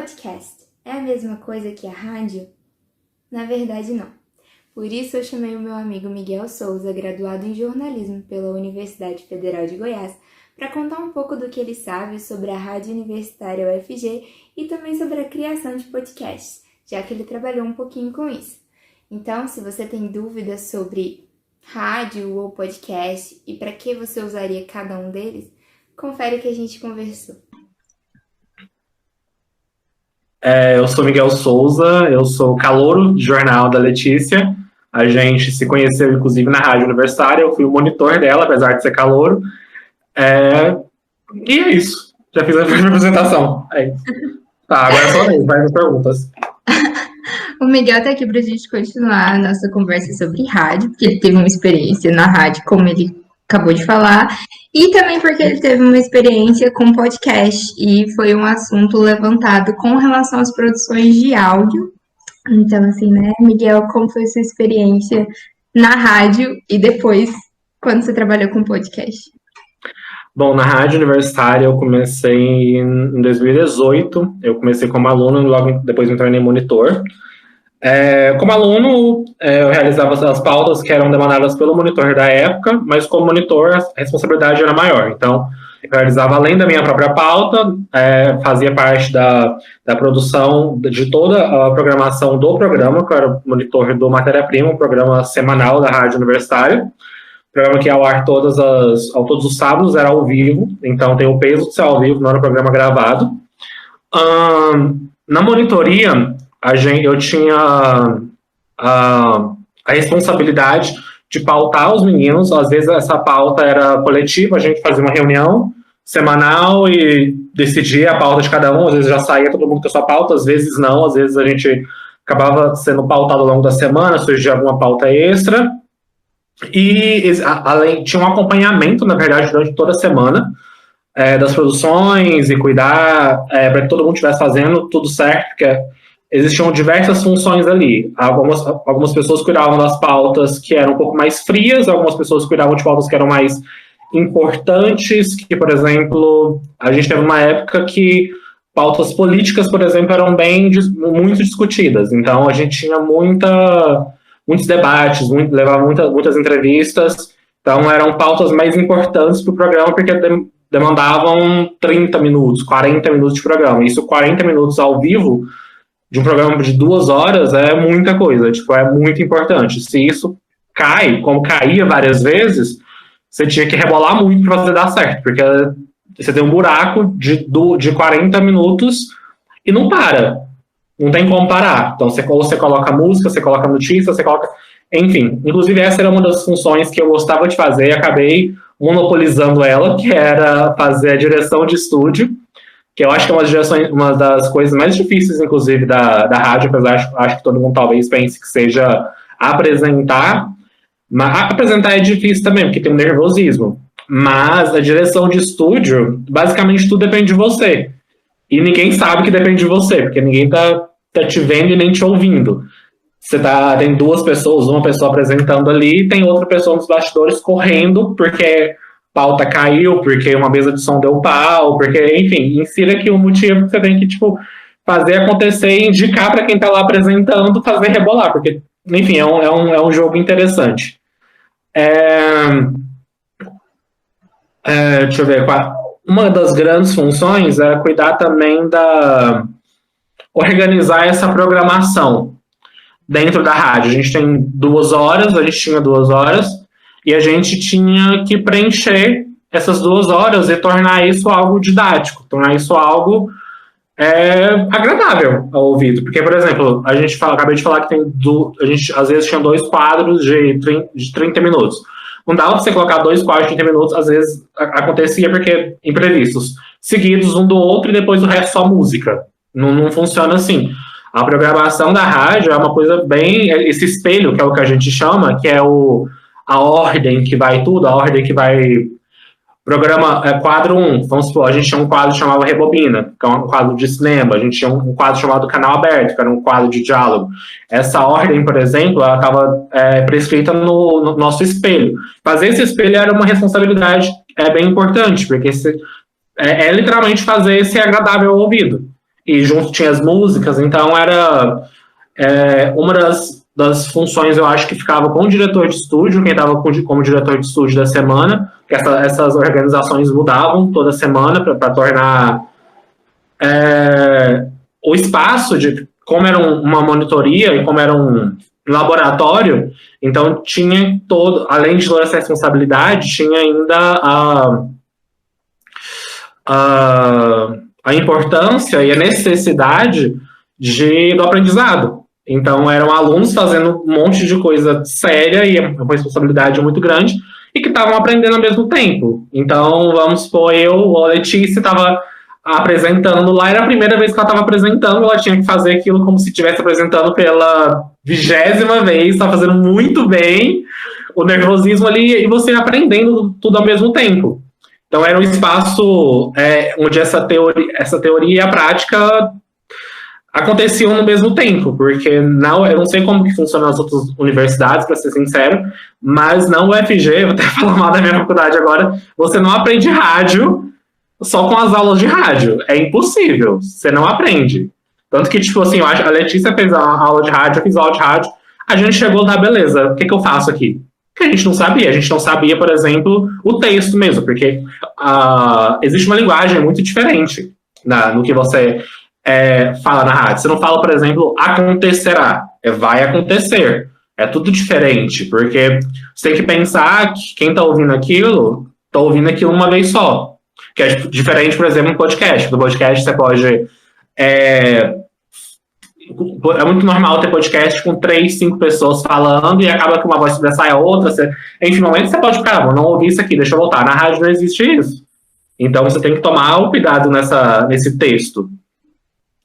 podcast é a mesma coisa que a rádio? Na verdade, não. Por isso eu chamei o meu amigo Miguel Souza, graduado em jornalismo pela Universidade Federal de Goiás, para contar um pouco do que ele sabe sobre a Rádio Universitária UFG e também sobre a criação de podcasts, já que ele trabalhou um pouquinho com isso. Então, se você tem dúvidas sobre rádio ou podcast e para que você usaria cada um deles, confere o que a gente conversou. Eu sou Miguel Souza, eu sou calouro de jornal da Letícia. A gente se conheceu, inclusive, na Rádio Universitária. Eu fui o monitor dela, apesar de ser calouro. E é isso. Já fiz a minha apresentação. É isso. Tá, agora é só isso. Vai as perguntas. O Miguel tá aqui pra gente continuar a nossa conversa sobre rádio, porque ele teve uma experiência na rádio, como ele acabou de falar, e também porque ele teve uma experiência com podcast, e foi um assunto levantado com relação às produções de áudio. Então, assim, né, Miguel, como foi a sua experiência na rádio e depois, quando você trabalhou com podcast? Bom, na Rádio Universitária eu comecei em 2018, eu comecei como aluno e logo depois me tornei monitor. Como aluno, eu realizava as pautas que eram demandadas pelo monitor da época, mas como monitor a responsabilidade era maior. Então, eu realizava além da minha própria pauta, fazia parte da produção de toda a programação do programa, que eu era monitor do Matéria-Prima, um programa semanal da Rádio Universitária. Programa que ia ao ar todos os sábados, era ao vivo, então tem o peso de ser ao vivo, não era um programa gravado. Na monitoria, eu tinha a responsabilidade de pautar os meninos. Às vezes essa pauta era coletiva, a gente fazia uma reunião semanal e decidia a pauta de cada um. Às vezes já saía todo mundo com a sua pauta, às vezes não, às vezes a gente acabava sendo pautado ao longo da semana, surgia alguma pauta extra. E além, tinha um acompanhamento, na verdade, durante toda a semana das produções e cuidar para que todo mundo estivesse fazendo tudo certo, porque existiam diversas funções ali. Algumas pessoas cuidavam das pautas que eram um pouco mais frias, algumas pessoas cuidavam de pautas que eram mais importantes, que, por exemplo, a gente teve uma época que pautas políticas, por exemplo, eram muito discutidas. Então, a gente tinha muitos debates, levava muitas entrevistas, então eram pautas mais importantes para o programa, porque demandavam 30 minutos, 40 minutos de programa. Isso, 40 minutos ao vivo, de um programa de 2 horas, é muita coisa, é muito importante. Se isso cai, como caía várias vezes, você tinha que rebolar muito para fazer dar certo, porque você tem um buraco de 40 minutos e não para. Não tem como parar. Então, você coloca música, você coloca notícia, você coloca... Enfim, inclusive essa era uma das funções que eu gostava de fazer e acabei monopolizando ela, que era fazer a direção de estúdio, que eu acho que é uma das coisas mais difíceis, inclusive, da rádio, apesar acho que todo mundo talvez pense que seja apresentar. Mas apresentar é difícil também, porque tem um nervosismo. Mas a direção de estúdio, basicamente tudo depende de você. E ninguém sabe que depende de você, porque ninguém tá te vendo e nem te ouvindo. Tem 2 pessoas, uma pessoa apresentando ali, e tem outra pessoa nos bastidores correndo, porque pauta caiu, porque uma mesa de som deu pau, porque, enfim, insira aqui o motivo que você tem que, fazer acontecer e indicar para quem tá lá apresentando, fazer rebolar, porque, enfim, é um jogo interessante. Deixa eu ver, uma das grandes funções é cuidar também organizar essa programação dentro da rádio. A gente tem 2 horas, a gente tinha 2 horas, e a gente tinha que preencher essas 2 horas e tornar isso algo didático, tornar isso algo agradável ao ouvido. Porque, por exemplo, acabei de falar que a gente às vezes tinha 2 quadros de 30 minutos. Não dava pra você colocar 2 quadros de 30 minutos, às vezes acontecia porque imprevistos, seguidos um do outro e depois o resto só música. Não funciona assim. A programação da rádio é uma coisa bem... Esse espelho, que é o que a gente chama, que é a ordem que vai tudo, a ordem que vai... Programa quadro 1, vamos supor, a gente tinha um quadro que chamava Rebobina, que é um quadro de cinema, a gente tinha um quadro chamado Canal Aberto, que era um quadro de diálogo. Essa ordem, por exemplo, ela estava prescrita no nosso espelho. Fazer esse espelho era uma responsabilidade bem importante, porque literalmente fazer ser agradável ao ouvido. e junto tinha as músicas, então era uma das funções, eu acho que ficava com o diretor de estúdio, quem estava como diretor de estúdio da semana, que essas organizações mudavam toda semana para tornar o espaço, como era uma monitoria e como era um laboratório, então tinha além de toda essa responsabilidade, tinha ainda a importância e a necessidade do aprendizado. Então, eram alunos fazendo um monte de coisa séria e uma responsabilidade muito grande e que estavam aprendendo ao mesmo tempo. Então, vamos supor, a Letícia estava apresentando lá, era a primeira vez que ela estava apresentando, ela tinha que fazer aquilo como se estivesse apresentando pela 20ª vez, estava fazendo muito bem, o nervosismo ali, e você aprendendo tudo ao mesmo tempo. Então, era um espaço onde essa teoria e a prática aconteciam no mesmo tempo, porque eu não sei como que funcionam as outras universidades, para ser sincero, mas na UFG, vou até falar mal da minha faculdade agora, você não aprende rádio só com as aulas de rádio. É impossível, você não aprende. Tanto que, tipo assim, eu acho, a Letícia fez a aula de rádio, eu fiz a aula de rádio, a gente chegou lá, beleza, o que eu faço aqui? Porque a gente não sabia, por exemplo, o texto mesmo, porque existe uma linguagem muito diferente no que você fala na rádio. Você não fala, por exemplo, acontecerá, vai acontecer. É tudo diferente, porque você tem que pensar que quem está ouvindo aquilo uma vez só. Que é diferente, por exemplo, no podcast. No podcast você pode... É muito normal ter podcast com 3, 5 pessoas falando e acaba que uma voz sai a outra. Enfim, no momento você pode ficar, vou não ouvir isso aqui, deixa eu voltar. Na rádio não existe isso. Então você tem que tomar o cuidado nesse texto.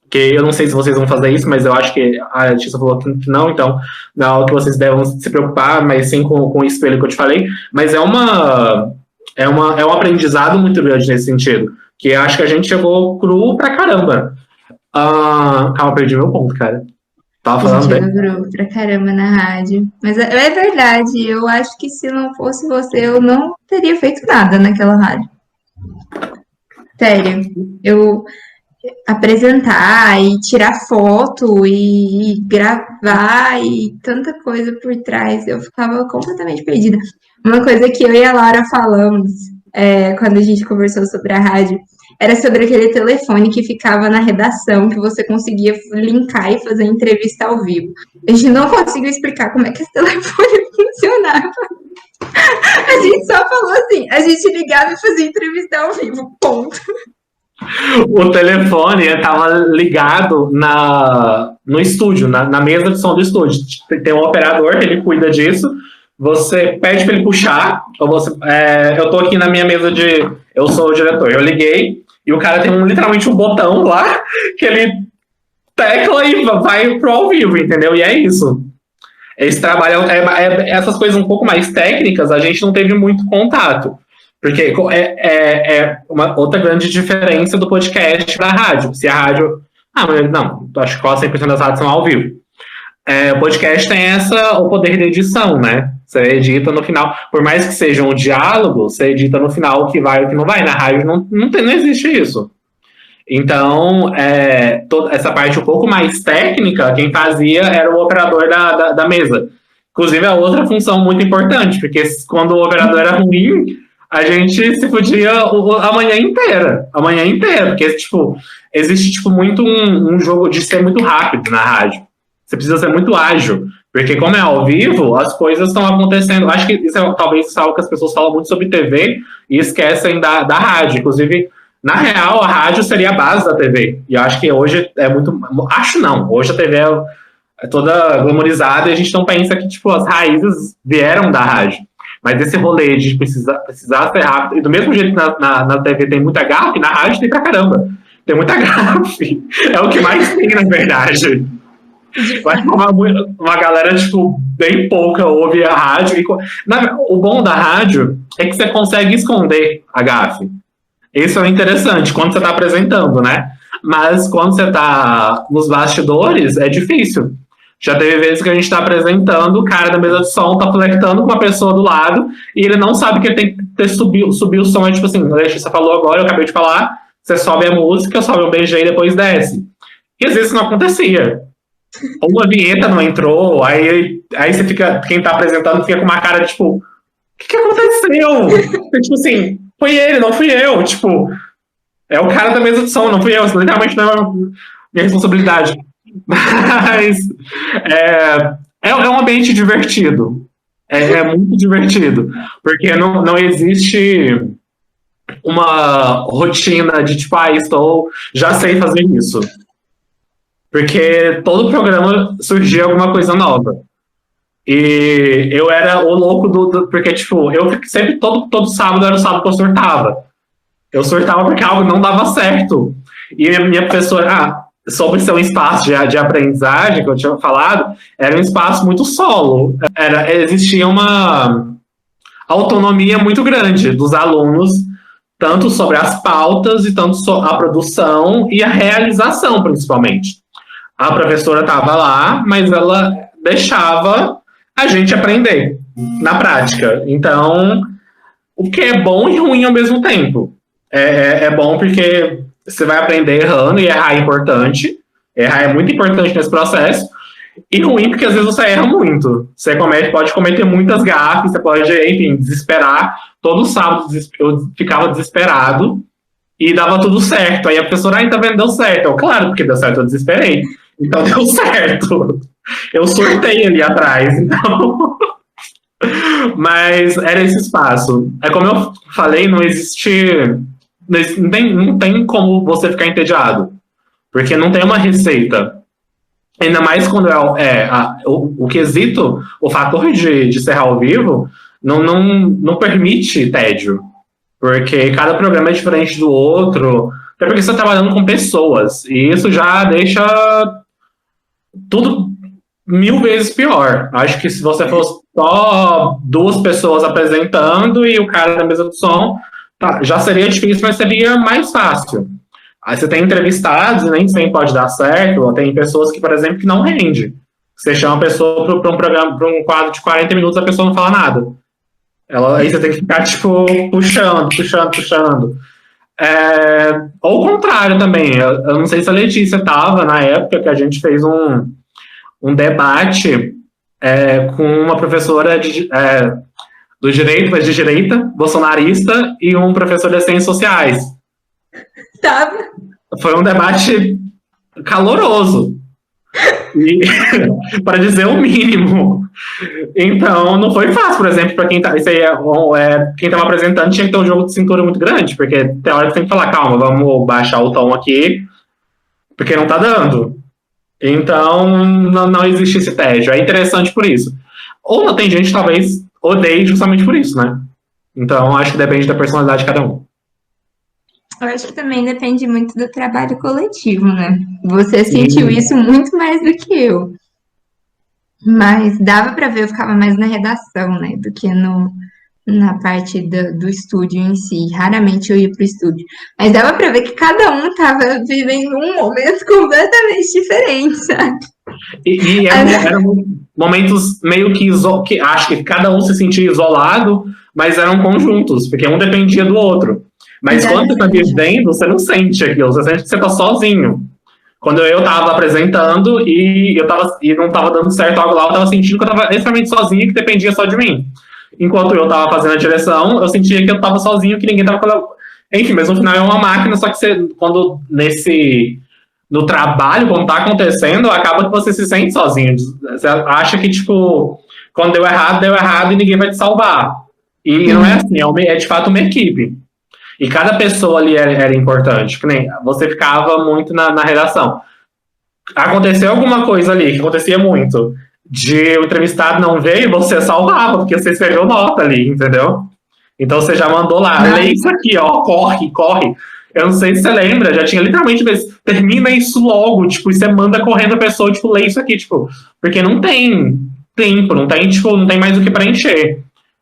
Que eu não sei se vocês vão fazer isso, mas eu acho que a Letícia falou que não, então não é algo que vocês devem se preocupar, mas sim com o espelho que eu te falei. Mas é um aprendizado muito grande nesse sentido, que eu acho que a gente chegou cru pra caramba. Calma, perdi meu ponto, cara. Tava falando bem. Chegou cru pra caramba na rádio. Mas é verdade, eu acho que se não fosse você, eu não teria feito nada naquela rádio. Sério, eu apresentar e tirar foto e gravar e tanta coisa por trás, eu ficava completamente perdida. Uma coisa que eu e a Laura falamos quando a gente conversou sobre a rádio era sobre aquele telefone que ficava na redação, que você conseguia linkar e fazer entrevista ao vivo. A gente não conseguiu explicar como é que esse telefone funcionava. A gente só falou assim, a gente ligava e fazia entrevista ao vivo, ponto. O telefone estava ligado no estúdio, na mesa de som do estúdio. Tem um operador que ele cuida disso. Você pede para ele puxar. Eu tô aqui na minha mesa eu sou o diretor. Eu liguei e o cara tem literalmente um botão lá que ele tecla e vai pro ao vivo, entendeu? E é isso. Esse trabalho, essas coisas um pouco mais técnicas, a gente não teve muito contato. Porque uma outra grande diferença do podcast para a rádio. Se a rádio... não, acho que quase 100% das rádios são ao vivo. O podcast tem o poder de edição, né? Você edita no final. Por mais que seja um diálogo, você edita no final o que vai e o que não vai. Na rádio não existe isso. Então, toda essa parte um pouco mais técnica, quem fazia era o operador da mesa. Inclusive, é outra função muito importante, porque quando o operador era ruim, a gente se podia a manhã inteira, porque, existe, muito um jogo de ser muito rápido na rádio. Você precisa ser muito ágil, porque como é ao vivo, as coisas estão acontecendo. Acho que talvez isso é algo que as pessoas falam muito sobre TV e esquecem da rádio. Inclusive, na real, a rádio seria a base da TV. E eu acho que hoje é muito... Acho não, hoje a TV é toda glamorizada e a gente não pensa que, as raízes vieram da rádio. Mas esse rolê de precisar ser rápido, e do mesmo jeito que na TV tem muita gafe, na rádio tem pra caramba. Tem muita gafe. É o que mais tem, na verdade. Mas uma galera, bem pouca ouve a rádio. O bom da rádio é que você consegue esconder a gafe. Isso é interessante quando você está apresentando, né? Mas quando você está nos bastidores, é difícil. Já teve vezes que a gente está apresentando, o cara da mesa de som está flertando com uma pessoa do lado e ele não sabe que ele tem que subir o som. É tipo assim, a Letícia falou agora, eu acabei de falar, você sobe a música, sobe um BG e depois desce. E às vezes não acontecia. Ou uma vinheta não entrou, aí você fica, quem tá apresentando fica com uma cara de tipo, o que aconteceu? Tipo assim, foi ele, não fui eu. Tipo, é o cara da mesa de som, não fui eu. Isso literalmente não é minha responsabilidade. Mas é um ambiente divertido. É muito divertido. Porque não existe uma rotina de tipo, já sei fazer isso. Porque todo programa surgia alguma coisa nova. E eu era o louco porque, tipo, eu sempre, todo sábado era o sábado que eu surtava. Eu surtava porque algo não dava certo. E a minha professora, sobre ser um espaço de aprendizagem, que eu tinha falado, era um espaço muito solo. Existia uma autonomia muito grande dos alunos, tanto sobre as pautas e tanto sobre a produção e a realização, principalmente. A professora estava lá, mas ela deixava a gente aprender na prática. Então, o que é bom e ruim ao mesmo tempo. É bom porque você vai aprender errando, e errar é importante. Errar é muito importante nesse processo. E ruim porque às vezes você erra muito. Você pode cometer muitas gafes, você pode, enfim, desesperar. Todo sábado eu ficava desesperado e dava tudo certo. Aí a professora, tá vendo, deu certo. Claro, porque deu certo, eu desesperei. Então deu certo. Eu surtei ali atrás, então. Mas era esse espaço. É como eu falei, não existe. Não tem como você ficar entediado. Porque não tem uma receita. Ainda mais quando o quesito, o fator de ser ao vivo, não permite tédio. Porque cada programa é diferente do outro. Até porque você está trabalhando com pessoas. E isso já deixa tudo 1000 vezes pior. Acho que se você fosse só 2 pessoas apresentando e o cara da mesa do som, já seria difícil, mas seria mais fácil. Aí você tem entrevistados e nem sempre pode dar certo, ou tem pessoas que, por exemplo, que não rende. Você chama a pessoa para um programa, para um quadro de 40 minutos, a pessoa não fala nada. Aí você tem que ficar, tipo, puxando. Ou o contrário também. Eu não sei se a Letícia estava na época que a gente fez um debate com uma professora do direito, mas de direita, bolsonarista, e um professor de ciências sociais. Tava. Foi um debate caloroso. Para dizer o mínimo. Então, não foi fácil, por exemplo, para quem quem estava apresentando tinha que ter um jogo de cintura muito grande, porque tem hora que tem que falar, calma, vamos baixar o tom aqui, porque não tá dando. Então, não existe esse tédio. É interessante por isso. Ou não tem gente que talvez odeie justamente por isso, né? Então, acho que depende da personalidade de cada um. Eu acho que também depende muito do trabalho coletivo, né? Você sentiu isso muito mais do que eu. Mas dava para ver, eu ficava mais na redação, né? Do que na parte do estúdio em si. Raramente eu ia pro estúdio. Mas dava para ver que cada um tava vivendo um momento completamente diferente, sabe? E eram momentos meio que acho que cada um se sentia isolado, mas eram conjuntos, porque um dependia do outro. Mas quando você está vivendo, você não sente aquilo, você sente que você está sozinho. Quando eu estava apresentando e não estava dando certo algo lá, eu estava sentindo que eu estava extremamente sozinho, que dependia só de mim. Enquanto eu estava fazendo a direção, eu sentia que eu estava sozinho, que ninguém estava fazendo. Enfim, mas no final é uma máquina, só que você, no trabalho, quando está acontecendo, acaba que você se sente sozinho. Você acha que, tipo, quando deu errado e ninguém vai te salvar. E não é assim, é de fato uma equipe. E cada pessoa ali era importante. Que nem você ficava muito na redação. Aconteceu alguma coisa ali, que acontecia muito, de o entrevistado não veio, você salvava, porque você escreveu nota ali, entendeu? Então você já mandou lá, lê isso aqui, ó, corre. Eu não sei se você lembra, já tinha literalmente termina isso logo, tipo, e você manda correndo a pessoa, tipo, lê isso aqui, tipo, porque não tem tempo, não tem mais o que preencher.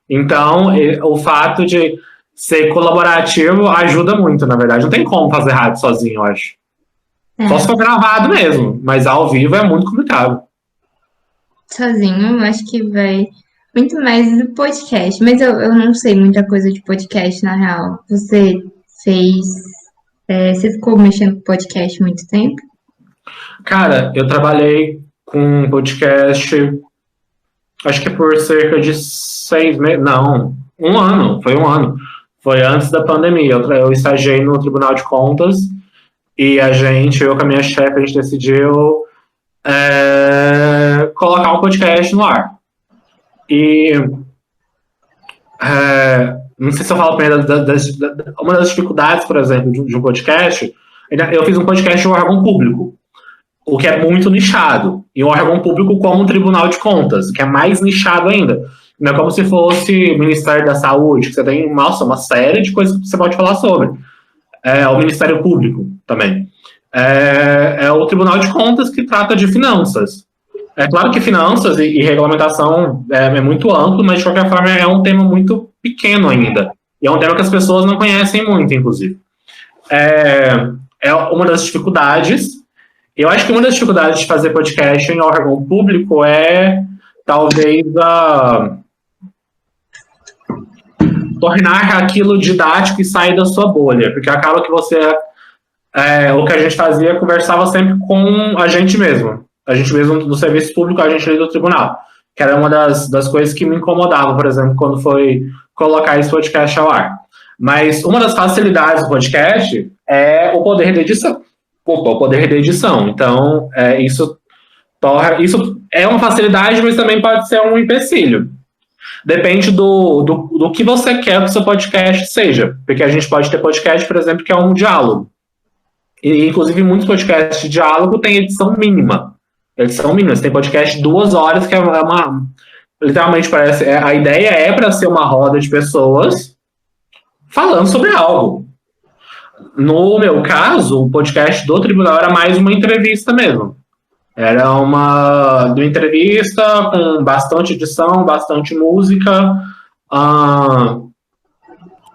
Então, o fato de ser colaborativo ajuda muito, na verdade. Não tem como fazer rádio sozinho, eu acho. Só se for gravado mesmo, mas ao vivo é muito complicado. Sozinho, eu acho que vai muito mais do podcast. Mas eu não sei muita coisa de podcast, na real. Você ficou mexendo com podcast muito tempo? Cara, eu trabalhei com podcast, acho que por cerca de 6 meses, não, um ano, foi um ano. Foi antes da pandemia. Eu estagiei no Tribunal de Contas e eu com a minha chefe, a gente decidiu colocar um podcast no ar. E não sei se eu falo primeiro uma das dificuldades, por exemplo, de um podcast. Eu fiz um podcast de um órgão público, o que é muito nichado, e um órgão público como um Tribunal de Contas, que é mais nichado ainda. Não é como se fosse o Ministério da Saúde, que você tem, nossa, uma série de coisas que você pode falar sobre. O Ministério Público também. É o Tribunal de Contas que trata de finanças. É claro que finanças e regulamentação é muito amplo, mas de qualquer forma é um tema muito pequeno ainda. E é um tema que as pessoas não conhecem muito, inclusive. É uma das dificuldades. Eu acho que uma das dificuldades de fazer podcast em órgão público é talvez tornar aquilo didático e sair da sua bolha, porque acaba que você o que a gente fazia, conversava sempre com a gente mesmo no serviço público, a gente ali do tribunal, que era uma das coisas que me incomodava, por exemplo, quando foi colocar esse podcast ao ar. Mas uma das facilidades do podcast é o poder de edição. Então, isso é uma facilidade, mas também pode ser um empecilho. Depende do que você quer que o seu podcast seja. Porque a gente pode ter podcast, por exemplo, que é um diálogo. E, inclusive, muitos podcasts de diálogo têm edição mínima. Você tem podcast de 2 horas, que é uma... Literalmente, parece... A ideia é para ser uma roda de pessoas falando sobre algo. No meu caso, o podcast do tribunal era mais uma entrevista mesmo. Era uma entrevista com bastante edição, bastante música,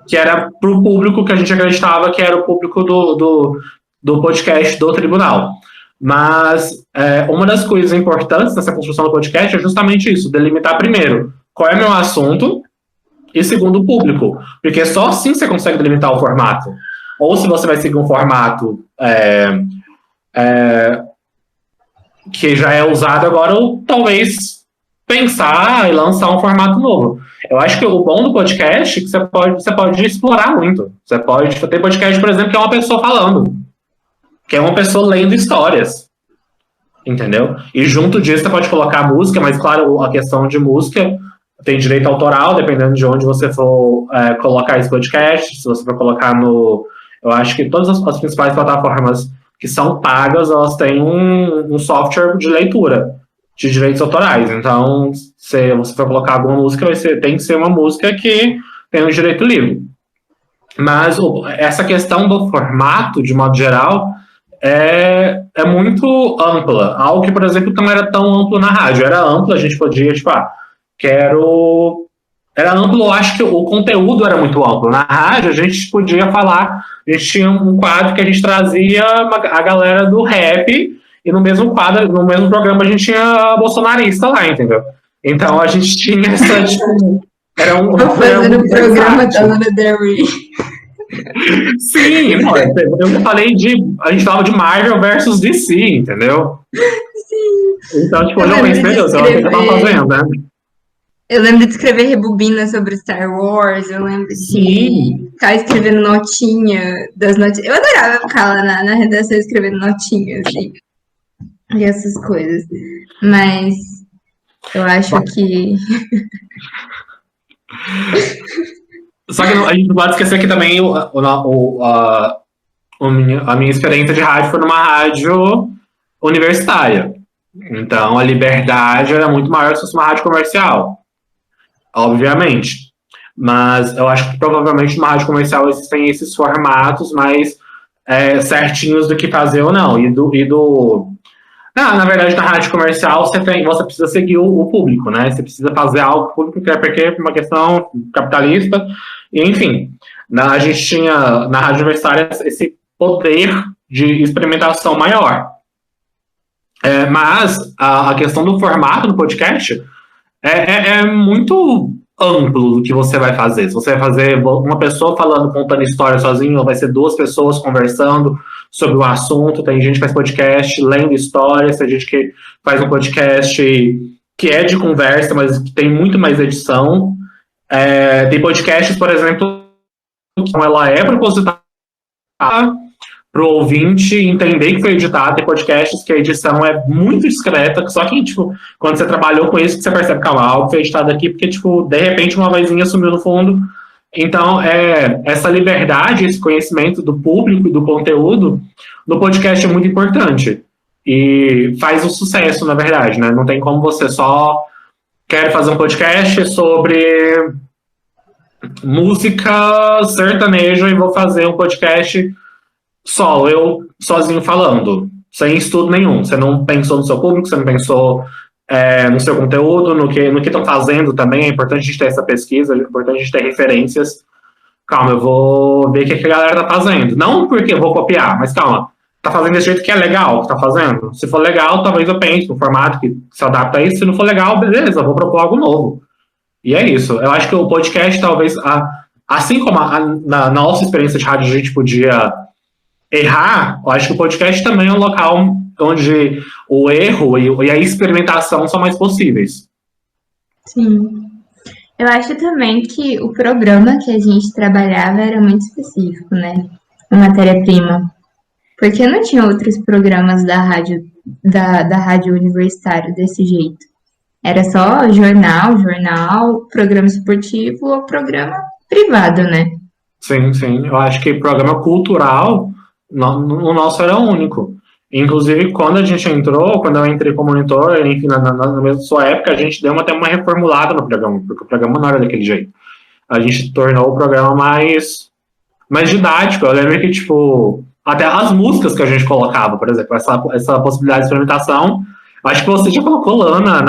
que era para o público que a gente acreditava que era o público do podcast do tribunal. Mas uma das coisas importantes nessa construção do podcast é justamente isso, delimitar primeiro qual é o meu assunto e segundo o público, porque só assim você consegue delimitar o formato. Ou se você vai seguir um formato que já é usado agora, ou talvez pensar e lançar um formato novo. Eu acho que o bom do podcast é que você pode explorar muito. Você pode ter podcast, por exemplo, que é uma pessoa falando, que é uma pessoa lendo histórias, entendeu? E junto disso você pode colocar música, mas claro, a questão de música tem direito autoral, dependendo de onde você for colocar esse podcast. Se você for colocar eu acho que todas as principais plataformas que são pagas, elas têm um software de leitura de direitos autorais. Então, se você for colocar alguma música, tem que ser uma música que tem um direito livre. Mas essa questão do formato, de modo geral, é muito ampla. Algo que, por exemplo, não era tão amplo na rádio. Era amplo, a gente podia, era amplo, eu acho que o conteúdo era muito amplo. Na rádio, a gente podia falar, a gente tinha um quadro que a gente trazia a galera do rap, e no mesmo quadro, no mesmo programa, a gente tinha a bolsonarista lá, entendeu? Então, a gente tinha essa, era um... Tô fazendo o programa da Lana Del Rey. Sim, eu falei a gente falava de Marvel versus DC, entendeu? Sim. Então, eu pensei, meu Deus, ela que tá fazendo, né? Eu lembro de escrever rebobina sobre Star Wars, eu lembro de ficar escrevendo notinha das notinhas. Eu adorava ficar lá na redação escrevendo notinhas e essas coisas. Mas eu acho que... Só que a gente não pode esquecer que também a minha experiência de rádio foi numa rádio universitária. Então, a liberdade era muito maior se fosse uma rádio comercial. Obviamente. Mas eu acho que provavelmente numa rádio comercial existem esses formatos mais certinhos do que fazer ou não. Na verdade, na rádio comercial você precisa seguir o público, né? Você precisa fazer algo público, porque é uma questão capitalista. E, enfim, a gente tinha na rádio universitária esse poder de experimentação maior. Mas a questão do formato do podcast é muito amplo do que você vai fazer. Se você vai fazer uma pessoa falando, contando história sozinho, ou vai ser duas pessoas conversando sobre o assunto. Tem gente que faz podcast lendo histórias, tem gente que faz um podcast que é de conversa, mas que tem muito mais edição. Tem podcasts, por exemplo, que ela é proposital para o ouvinte entender que foi editado. Tem podcasts que a edição é muito discreta, só que, tipo, quando você trabalhou com isso, que você percebe que algo foi editado aqui, porque, tipo, de repente uma vozinha sumiu no fundo. Então, essa liberdade, esse conhecimento do público e do conteúdo no podcast é muito importante. E faz o sucesso, na verdade, né? Não tem como você só quer fazer um podcast sobre música sertaneja e vou fazer um podcast só eu sozinho falando, sem estudo nenhum. Você não pensou no seu público, você não pensou no seu conteúdo, no que estão fazendo também. É importante a gente ter essa pesquisa, é importante a gente ter referências. Calma, eu vou ver o que a galera tá fazendo. Não porque eu vou copiar, mas calma, tá fazendo desse jeito que é legal que tá fazendo? Se for legal, talvez eu pense no formato que se adapta a isso. Se não for legal, beleza, eu vou propor algo novo. E é isso. Eu acho que o podcast, talvez, assim como na nossa experiência de rádio a gente podia errar, eu acho que o podcast também é um local onde o erro e a experimentação são mais possíveis. Sim. Eu acho também que o programa que a gente trabalhava era muito específico, né? A matéria-prima. Porque não tinha outros programas da rádio universitária desse jeito. Era só jornal, programa esportivo ou programa privado, né? Sim, sim. Eu acho que programa cultural, o nosso era único. Inclusive, quando eu entrei como monitor, enfim, na mesma sua época, a gente deu até uma reformulada no programa, porque o programa não era daquele jeito. A gente tornou o programa mais didático. Eu lembro que, tipo, até as músicas que a gente colocava, por exemplo, essa possibilidade de experimentação, acho que você já colocou Lana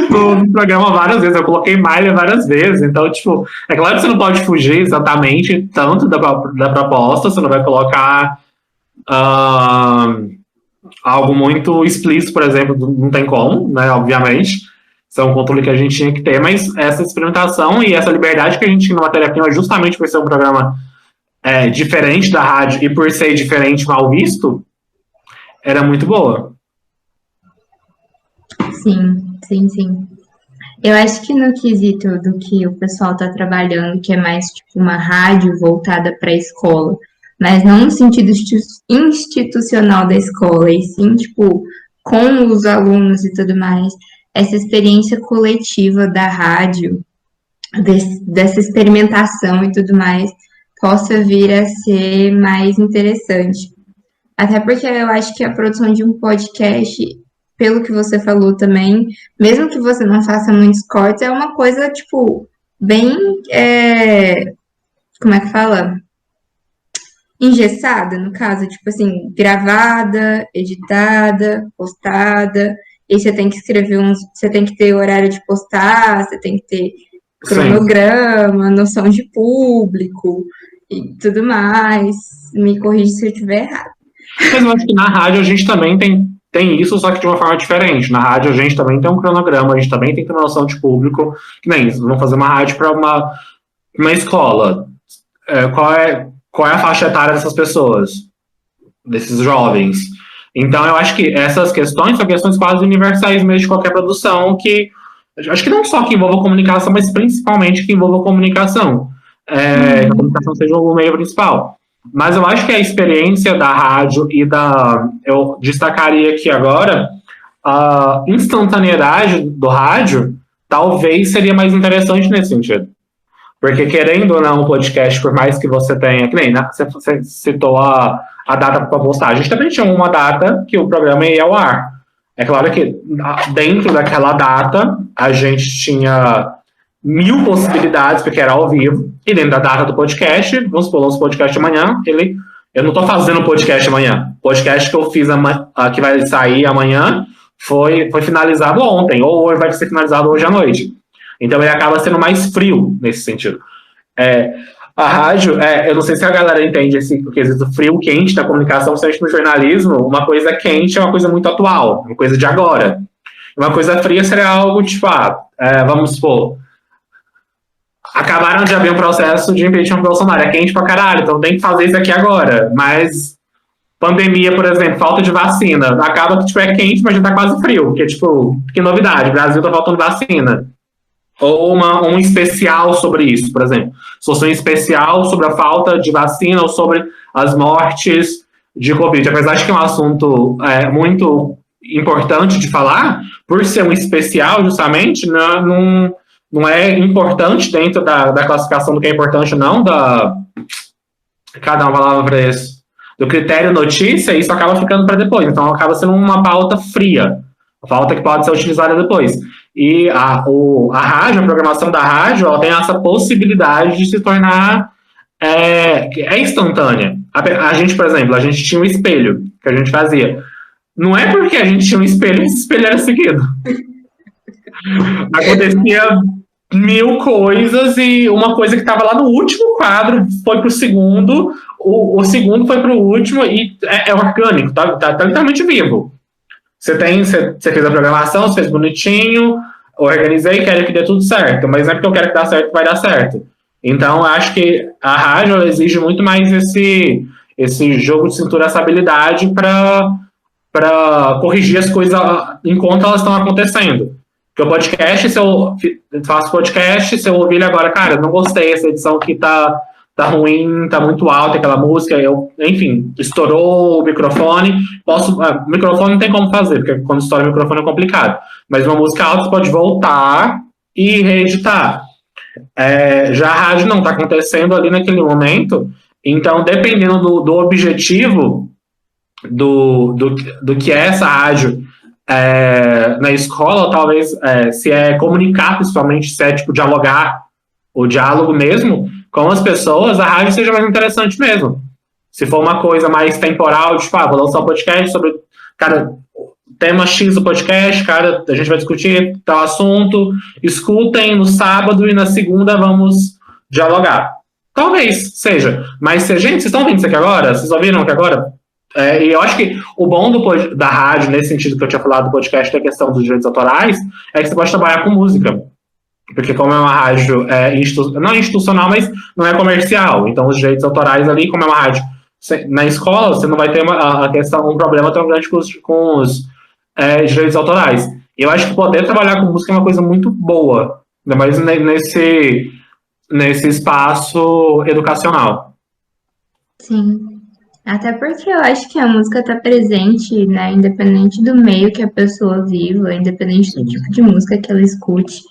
no programa várias vezes. Eu coloquei Miley várias vezes. Então, tipo, é claro que você não pode fugir exatamente tanto da proposta. Você não vai colocar algo muito explícito, por exemplo, não tem como, né? Obviamente. Isso é um controle que a gente tinha que ter, mas essa experimentação e essa liberdade que a gente tinha na matéria-prima, justamente por ser um programa diferente da rádio e por ser diferente, mal visto, era muito boa. Sim. Eu acho que no quesito do que o pessoal está trabalhando, que é mais tipo uma rádio voltada para a escola, mas não no sentido institucional da escola, e sim, tipo, com os alunos e tudo mais, essa experiência coletiva da rádio, dessa experimentação e tudo mais, possa vir a ser mais interessante. Até porque eu acho que a produção de um podcast, pelo que você falou também, mesmo que você não faça muitos cortes, é uma coisa, tipo, bem, como é que fala? Engessada, no caso, tipo assim, gravada, editada, postada, e você tem que escrever você tem que ter horário de postar, você tem que ter cronograma, noção de público e tudo mais. Me corrija se eu estiver errado. Mas eu acho que na rádio a gente também tem isso, só que de uma forma diferente. Na rádio a gente também tem um cronograma, a gente também tem que ter noção de público, que nem isso, vamos fazer uma rádio para uma escola. Qual é a faixa etária dessas pessoas, desses jovens? Então eu acho que essas questões são questões quase universais mesmo de qualquer produção, que acho que não só que envolva comunicação, mas principalmente que envolva comunicação. Que a comunicação seja o meio principal. Mas eu acho que a experiência da rádio eu destacaria aqui agora a instantaneidade do rádio talvez seria mais interessante nesse sentido. Porque querendo ou não, o podcast, por mais que você tenha, que nem você citou a data para postar, a gente também tinha uma data que o programa ia ao ar. É claro que dentro daquela data a gente tinha 1000 possibilidades, porque era ao vivo, e dentro da data do podcast, vamos supor, o podcast amanhã, eu não estou fazendo o podcast amanhã. O podcast que eu fiz que vai sair amanhã foi finalizado ontem, ou vai ser finalizado hoje à noite. Então ele acaba sendo mais frio nesse sentido. A rádio, eu não sei se a galera entende o quesito frio, quente da comunicação, principalmente no jornalismo, uma coisa quente é uma coisa muito atual, uma coisa de agora. Uma coisa fria seria algo tipo, vamos supor, acabaram de abrir um processo de impeachment do Bolsonaro, é quente pra caralho, então tem que fazer isso aqui agora. Mas pandemia, por exemplo, falta de vacina, acaba que tipo, é quente, mas já tá quase frio, porque tipo, que novidade, o Brasil tá faltando vacina. Ou um especial sobre isso, por exemplo. Se fosse um especial sobre a falta de vacina ou sobre as mortes de Covid. Apesar de que é um assunto muito importante de falar, por ser um especial, justamente, não é importante dentro da classificação do que é importante, não, cada uma palavra isso, do critério notícia, isso acaba ficando para depois. Então, acaba sendo uma pauta fria, a pauta que pode ser utilizada depois. E a rádio, a programação da rádio, ela tem essa possibilidade de se tornar instantânea. A gente, por exemplo, a gente tinha um espelho que a gente fazia. Não é porque a gente tinha um espelho que esse espelho era seguido. Acontecia 1000 coisas e uma coisa que estava lá no último quadro foi para o segundo, o segundo foi para o último e é orgânico, tá literalmente vivo. Você fez a programação, você fez bonitinho, organizei, quero que dê tudo certo, mas não é porque eu quero que dê certo, vai dar certo. Então, eu acho que a rádio exige muito mais esse jogo de cintura, essa habilidade para corrigir as coisas enquanto elas estão acontecendo. Porque o podcast, se eu faço podcast, se eu ouvir ele agora, cara, eu não gostei, essa edição aqui tá ruim, tá muito alta aquela música, enfim, estourou o microfone, o microfone não tem como fazer, porque quando estoura o microfone é complicado, mas uma música alta você pode voltar e reeditar. Já a rádio não, tá acontecendo ali naquele momento, então dependendo do objetivo do que é essa rádio na escola, talvez se é comunicar, principalmente, se é tipo dialogar, o diálogo mesmo com as pessoas, a rádio seja mais interessante mesmo. Se for uma coisa mais temporal, tipo, vou lançar um podcast sobre, cara, tema X do podcast, cara, a gente vai discutir tal assunto, escutem no sábado e na segunda vamos dialogar. Talvez seja, mas gente, vocês estão ouvindo isso aqui agora? Vocês ouviram aqui agora? E eu acho que o bom da rádio, nesse sentido que eu tinha falado do podcast, da questão dos direitos autorais, é que você pode trabalhar com música. Porque como é uma rádio não é institucional, mas não é comercial. Então os direitos autorais ali, como é uma rádio na escola, você não vai ter um problema tão grande com os direitos autorais. E eu acho que poder trabalhar com música é uma coisa muito boa, ainda mais nesse espaço educacional. Sim. Até porque eu acho que a música está presente, né, independente do meio que a pessoa viva, independente do tipo de música que ela escute.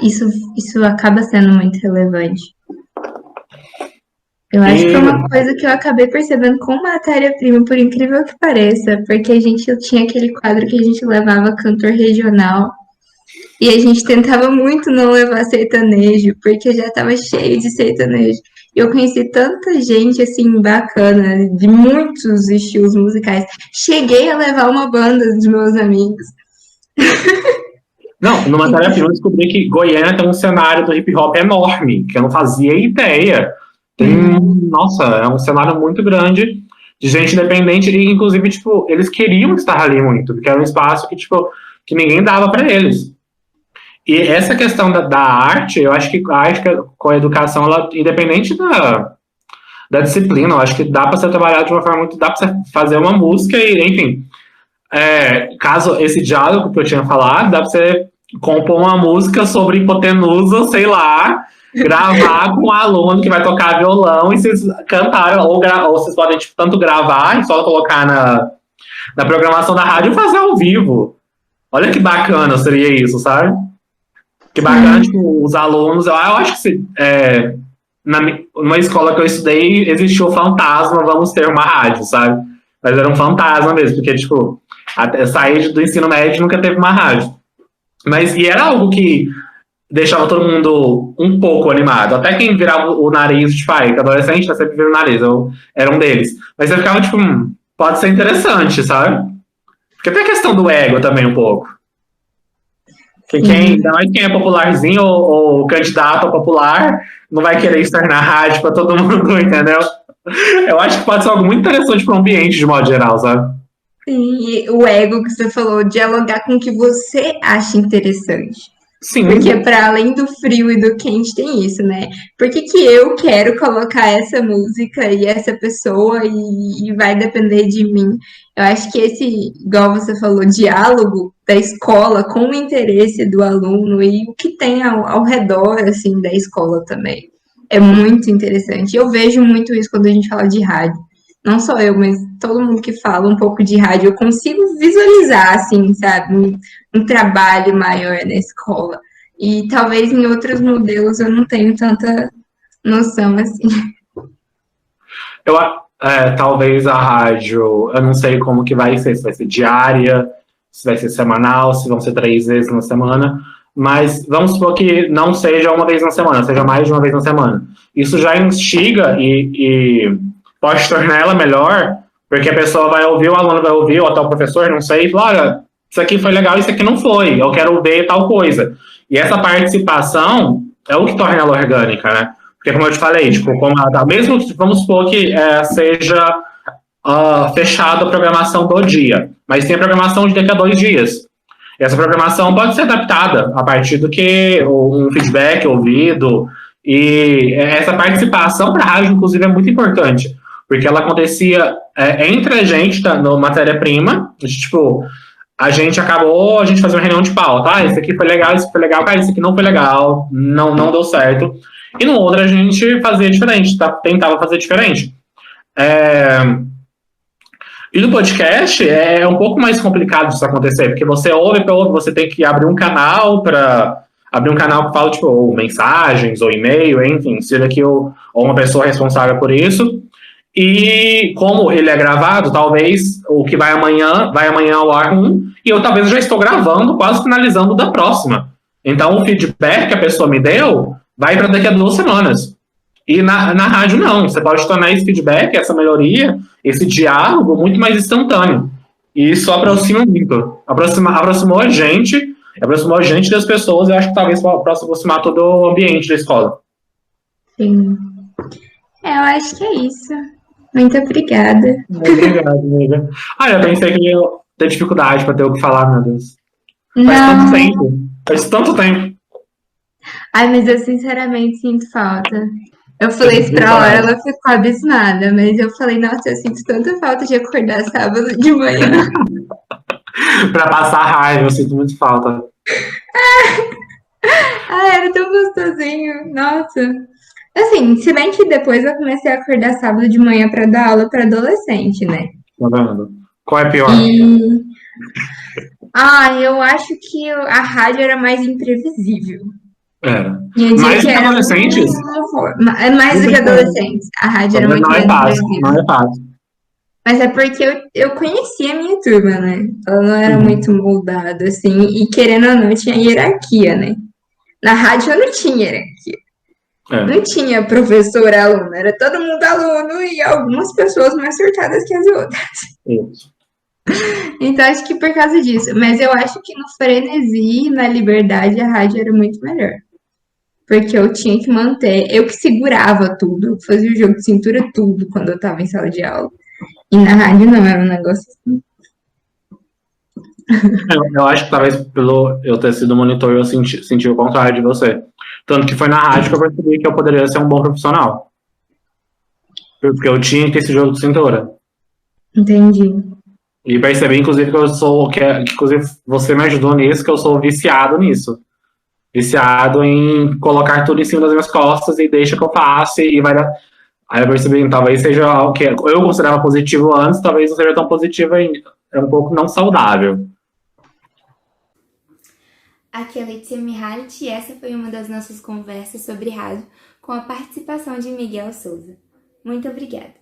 Isso acaba sendo muito relevante. Eu acho que é uma coisa que eu acabei percebendo com matéria-prima, por incrível que pareça, porque a gente tinha aquele quadro que a gente levava cantor regional e a gente tentava muito não levar sertanejo, porque já estava cheio de sertanejo. Eu conheci tanta gente, assim, bacana, de muitos estilos musicais. Cheguei a levar uma banda dos meus amigos. Não, no matéria-prima eu descobri que Goiânia tem um cenário do hip-hop enorme, que eu não fazia ideia. Nossa, é um cenário muito grande de gente independente e, inclusive, tipo, eles queriam estar ali muito, porque era um espaço que, tipo, que ninguém dava para eles. E essa questão da arte, eu acho que a arte com a educação, ela, independente da disciplina, eu acho que dá para ser trabalhado de uma forma muito... Dá para você fazer uma música e, enfim... caso esse diálogo que eu tinha falado, dá pra você compor uma música sobre hipotenusa, sei lá, gravar com um aluno que vai tocar violão e vocês cantaram, ou vocês podem tipo, tanto gravar e só colocar na programação da rádio e fazer ao vivo. Olha que bacana seria isso, sabe? Que bacana, tipo, os alunos, eu acho que numa escola que eu estudei existiu o fantasma, vamos ter uma rádio, sabe? Mas era um fantasma mesmo, porque, tipo, até sair do ensino médio nunca teve uma rádio. E era algo que deixava todo mundo um pouco animado. Até quem virava o nariz, tipo, que adolescente sempre vira o nariz, eu era um deles. Mas você ficava, tipo, pode ser interessante, sabe? Porque tem a questão do ego também um pouco. Ainda mais quem é popularzinho ou candidato ao popular não vai querer estar na rádio pra todo mundo, entendeu? Eu acho que pode ser algo muito interessante para o ambiente, de modo geral, sabe? Sim, e o ego que você falou, dialogar com o que você acha interessante. Sim, Porque para além do frio e do quente tem isso, né? Por que que eu quero colocar essa música e essa pessoa e vai depender de mim? Eu acho que esse, igual você falou, diálogo da escola com o interesse do aluno e o que tem ao redor, assim, da escola também. É muito interessante. Eu vejo muito isso quando a gente fala de rádio. Não só eu, mas todo mundo que fala um pouco de rádio, eu consigo visualizar, assim, sabe? Um trabalho maior na escola. E talvez em outros modelos eu não tenho tanta noção assim. talvez a rádio, eu não sei como que vai ser, se vai ser diária, se vai ser semanal, se vão ser 3 vezes na semana, mas vamos supor que não seja uma vez na semana, seja mais de uma vez na semana. Isso já instiga e pode tornar ela melhor, porque a pessoa vai ouvir, o aluno vai ouvir, ou até o professor, não sei, e fala, olha, isso aqui foi legal, isso aqui não foi, eu quero ver tal coisa. E essa participação é o que torna ela orgânica, né? Porque, como eu te falei, tipo, como ela tá, mesmo que, vamos supor que seja fechada a programação do dia, mas tem a programação de daqui a 2 dias. E essa programação pode ser adaptada a partir do que um feedback ouvido. E essa participação para a rádio, inclusive, é muito importante, porque ela acontecia entre a gente, tá, no matéria-prima, tipo, a gente acabou, a gente fazia uma reunião de pauta. Ah, isso aqui foi legal, isso foi legal, cara, isso aqui não foi legal, não deu certo. E no outro a gente fazia diferente, tá? Tentava fazer diferente. É... E no podcast é um pouco mais complicado isso acontecer, porque você ouve, você tem que abrir um canal para abrir um canal que fala, tipo, ou mensagens, ou e-mail, enfim, seja que ou uma pessoa responsável por isso. E como ele é gravado, talvez o que vai amanhã ao ar e eu talvez já estou gravando, quase finalizando da próxima. Então o feedback que a pessoa me deu vai para daqui a 2 semanas. E na rádio não, você pode tornar esse feedback, essa melhoria, esse diálogo muito mais instantâneo. E isso aproxima muito. Aproximou a gente das pessoas, e acho que talvez possa aproximar todo o ambiente da escola. Sim. Eu acho que é isso. Muito obrigada. Obrigado, amiga. Eu pensei que ia ter dificuldade para ter o que falar, meu Deus. Faz tanto Não. tempo. Faz tanto tempo. Ai, mas eu sinceramente sinto falta. Eu falei isso pra Laura, ela ficou abismada, mas eu falei, nossa, eu sinto tanta falta de acordar sábado de manhã. Para passar raiva, eu sinto muito falta. Ah, era tão gostosinho. Nossa. Assim, se bem que depois eu comecei a acordar sábado de manhã pra dar aula pra adolescente, né? Tá vendo? Qual é pior? E. Ah, eu acho que a rádio era mais imprevisível. Era. Tinha dia Mais que do que era adolescentes? é mais do que adolescentes. A rádio era muito Não é mais fácil. Não imprevisível. é fácil. Mas é porque eu conhecia a minha turma, né? Ela não era Uhum. muito moldada, assim, e querendo ou não, tinha hierarquia, né? Na rádio eu não tinha hierarquia. É. Não tinha professor aluno, era todo mundo aluno e algumas pessoas mais surtadas que as outras. Isso. Então acho que por causa disso. Mas eu acho que no frenesi, na liberdade, a rádio era muito melhor. Porque eu tinha que manter, eu que segurava tudo, fazia o jogo de cintura tudo quando eu tava em sala de aula. E na rádio não, era um negócio assim. Eu acho que talvez pelo eu ter sido monitor, eu senti o contrário de você. Tanto que foi na rádio que eu percebi que eu poderia ser um bom profissional. Porque eu tinha que ter esse jogo de cintura. Entendi. E percebi, inclusive, que eu sou. Que, inclusive, você me ajudou nisso, que eu sou viciado nisso. Viciado em colocar tudo em cima das minhas costas e deixa que eu faça e vai dar. Aí eu percebi que talvez seja algo que eu considerava positivo antes, talvez não seja tão positivo ainda. É um pouco não saudável. Aqui é a Letícia Mihalit e essa foi uma das nossas conversas sobre rádio com a participação de Miguel Souza. Muito obrigada!